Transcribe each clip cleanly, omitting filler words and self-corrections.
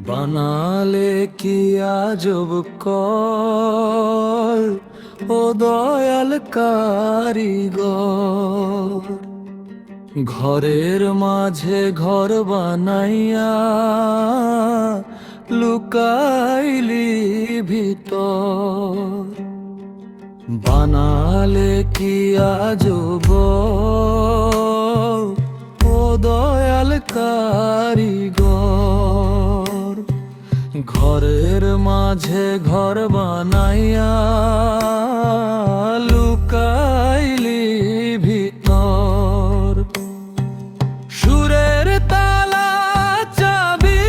বানালে কি আজব কর, ও দয়াল কারিগর। ঘরের মাঝে ঘর বানাইয়া লুকাইলি ভিতর। বানালে কি আজব, ও দয়াল কারিগর। ঘরের মাঝে ঘর বানাইয়া লুকাইলি ভিতর। সুরের তালা চাবি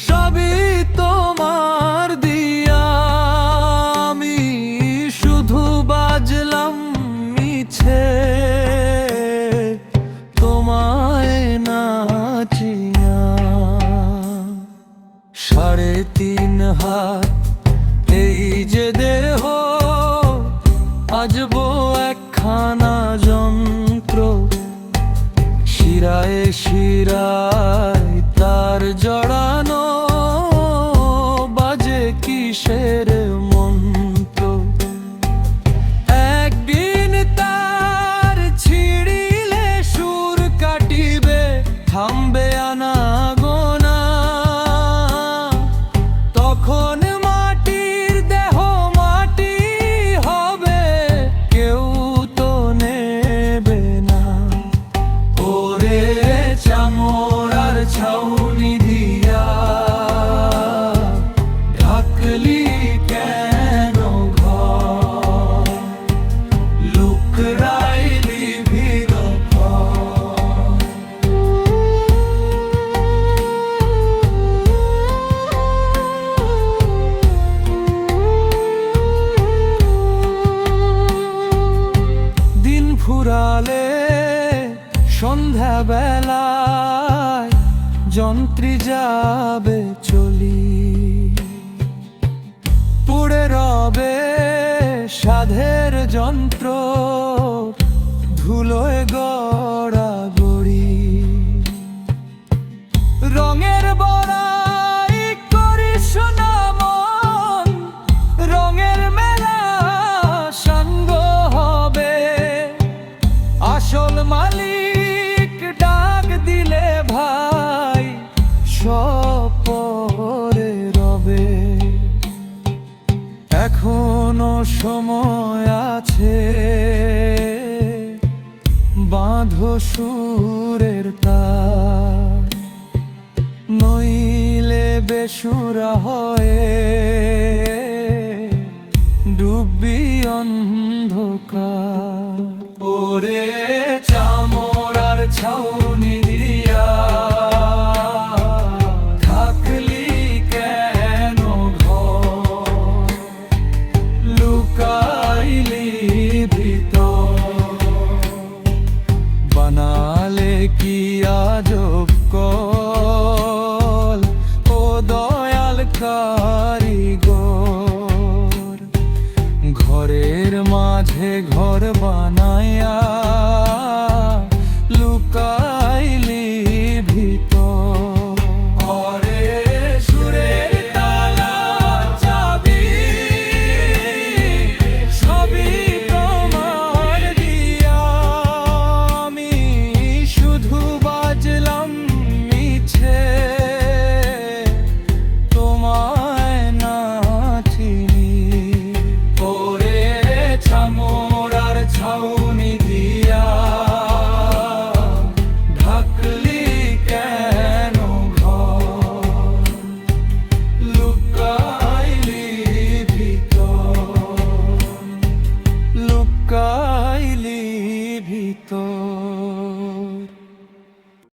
সবই তোমার দিয়া, আমি শুধু বাজলাম মিছে তোমায় নাচিয়া। 3.5 হাত এই যে দেহ, আজব একখানা যন্ত্র। শিরায় শিরায় তার জড়ানো, বাজে কিসের মন্ত্র। একদিন তার ছিড়িলে সুর কাটিবে, থামবে আনাগোনা। তখন মাটির দেহ মাটি হবে, কেউ তো নেবে না। ওরে চামর আর ছাউনি দিয়া ঢাকলি কেন ঘর, লুকরাইলি ভিতর। দিন ফুরালে সন্ধ্যা বেলায় যন্ত্রী যাবে চলি, পুড়ে রবে সাধের যন্ত্র, ধুলোয় গড়া গড়ি। রঙের বড়াই করিস না মন, রঙের মেলা সাঙ্গ হবে। আসল মালিক ডাক দিলে ভাই, সব পরে রবে। এখনো সময় আছে, বাঁধো সুরের তার, নইলে বেসুরা হয়ে ডুববি অন্ধকার। ওরে চামর আর ছাউনি দিয়া থাকলি কেন ঘর, লুকাইলি ভিতর। বানালে কি আজ